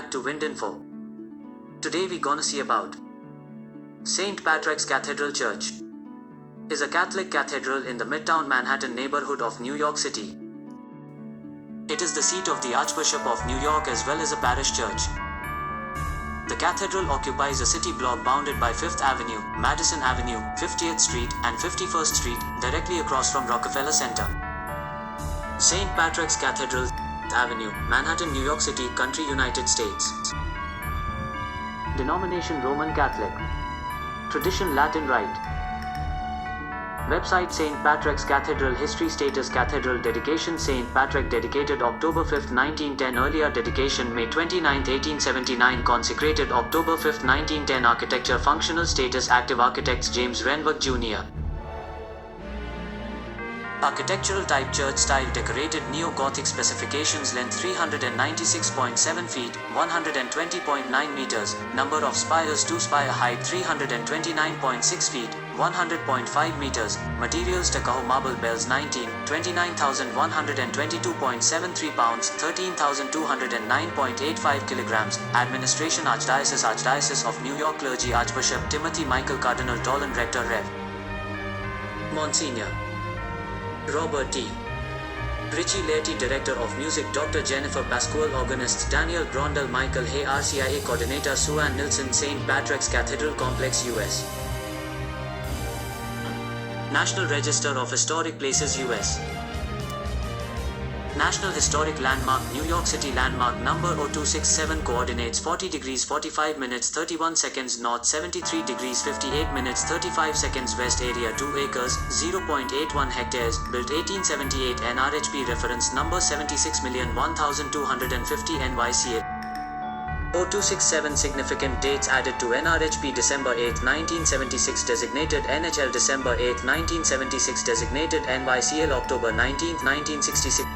back to Wind Info. Today we gonna see about St. Patrick's Cathedral Church. Is a Catholic cathedral in the Midtown Manhattan neighborhood of New York City. It is the seat of the Archbishop of New York as well as a parish church. The cathedral occupies a city block bounded by 5th Avenue, Madison Avenue, 50th Street, and 51st Street, directly across from Rockefeller Center. St. Patrick's Cathedral, Avenue, Manhattan, New York City, Country, United States. Denomination Roman Catholic. Tradition Latin Rite. Website St. Patrick's Cathedral. History. Status. Cathedral dedication. St. Patrick dedicated October 5, 1910. Earlier dedication May 29, 1879. Consecrated October 5, 1910. Architecture. Functional status. Active architects James Renwick Jr. Architectural type. Church style. Decorated neo-Gothic. Specifications. Length 396.7 feet, 120.9 meters. Number of spires 2 spire. Height 329.6 feet, 100.5 meters. Materials Tuckahoe marble bells 29,122.73 pounds, 13,209.85 kilograms. Administration Archdiocese of New York. Clergy Archbishop Timothy Michael Cardinal Dolan. Rector Rev. Monsignor Robert T. Richie Laity. Director of Music Dr. Jennifer Pascual. Organists Daniel Grondel. Michael Hay. RCIA Coordinator Sue Ann Nilsson. St. Patrick's Cathedral Complex, US. National Register of Historic Places, US. National Historic Landmark. New York City. Landmark number 0267. Coordinates 40 degrees 45 minutes 31 seconds north, 73 degrees 58 minutes 35 seconds west. Area 2 acres, 0.81 hectares. Built 1878. NRHP reference number 76,001,250 NYCA. 0267. Significant dates added to NRHP. December 8, 1976. Designated NHL. December 8, 1976. Designated NYCL. October 19, 1966.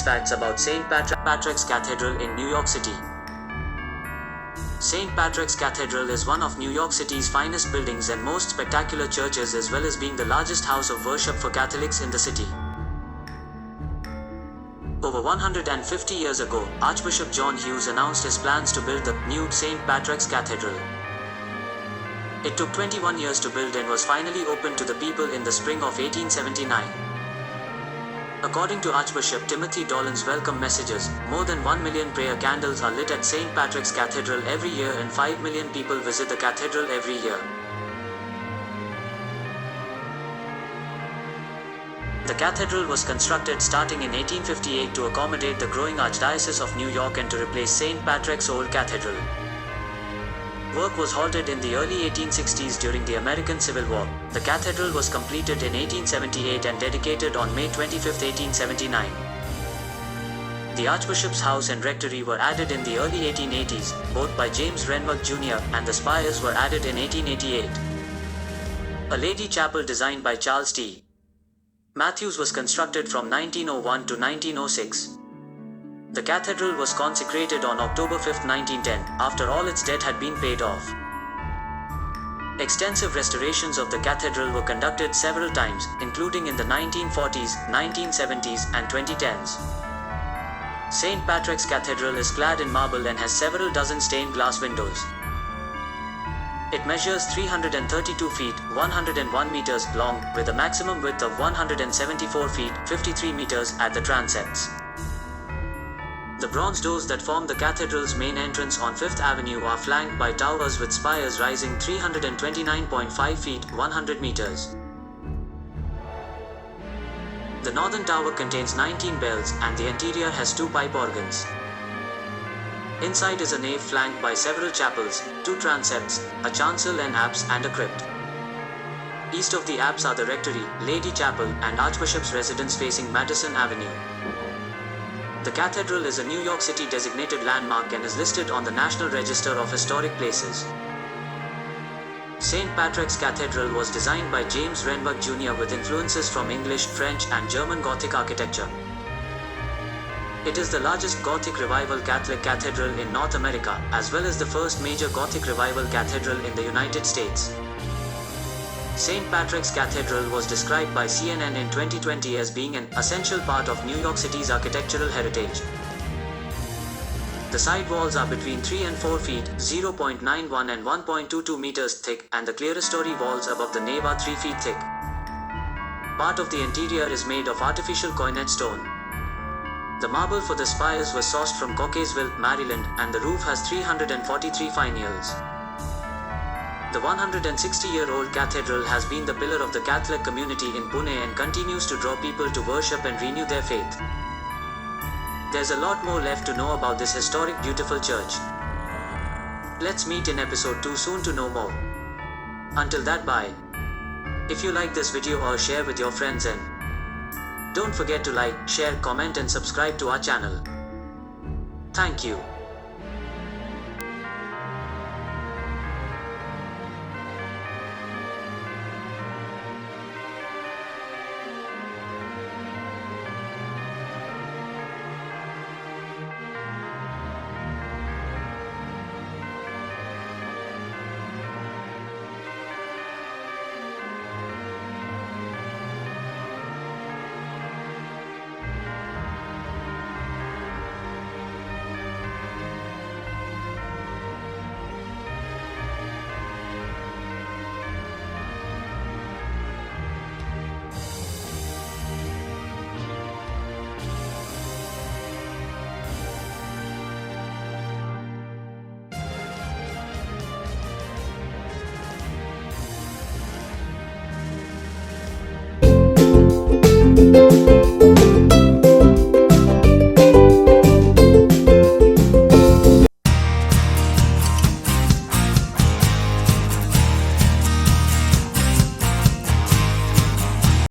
Facts about St. Patrick's Cathedral in New York City. St. Patrick's Cathedral is one of New York City's finest buildings and most spectacular churches, as well as being the largest house of worship for Catholics in the city. Over 150 years ago, Archbishop John Hughes announced his plans to build the new St. Patrick's Cathedral. It took 21 years to build and was finally opened to the people in the spring of 1879. According to Archbishop Timothy Dolan's welcome messages, more than 1 million prayer candles are lit at St. Patrick's Cathedral every year, and 5 million people visit the cathedral every year. The cathedral was constructed starting in 1858 to accommodate the growing Archdiocese of New York and to replace St. Patrick's Old Cathedral. Work was halted in the early 1860s during the American Civil War. The cathedral was completed in 1878 and dedicated on May 25, 1879. The Archbishop's house and rectory were added in the early 1880s, both by James Renwick Jr., and the spires were added in 1888. A Lady Chapel designed by Charles T. Matthews was constructed from 1901 to 1906. The cathedral was consecrated on October 5, 1910, after all its debt had been paid off. Extensive restorations of the cathedral were conducted several times, including in the 1940s, 1970s, and 2010s. St. Patrick's Cathedral is clad in marble and has several dozen stained glass windows. It measures 332 feet, 101 meters long, with a maximum width of 174 feet, 53 meters, at the transepts. The bronze doors that form the cathedral's main entrance on 5th Avenue are flanked by towers with spires rising 329.5 feet, 100 meters. The northern tower contains 19 bells, and the interior has 2 pipe organs. Inside is a nave flanked by several chapels, 2 transepts, a chancel and apse, and a crypt. East of the apse are the rectory, Lady Chapel, and Archbishop's residence facing Madison Avenue. The cathedral is a New York City designated landmark and is listed on the National Register of Historic Places. St. Patrick's Cathedral was designed by James Renwick Jr. with influences from English, French, and German Gothic architecture. It is the largest Gothic Revival Catholic cathedral in North America, as well as the first major Gothic Revival cathedral in the United States. St. Patrick's Cathedral was described by CNN in 2020 as being an essential part of New York City's architectural heritage. The side walls are between 3 and 4 feet, 0.91 and 1.22 meters thick, and the clerestory walls above the nave are 3 feet thick. Part of the interior is made of artificial coinette stone. The marble for the spires was sourced from Cockeysville, Maryland, and the roof has 343 finials. The 160-year-old cathedral has been the pillar of the Catholic community in Pune and continues to draw people to worship and renew their faith. There's a lot more left to know about this historic, beautiful church. Let's meet in episode 2 soon to know more. Until that, bye. If you like this video or share with your friends, and don't forget to like, share, comment and subscribe to our channel. Thank you.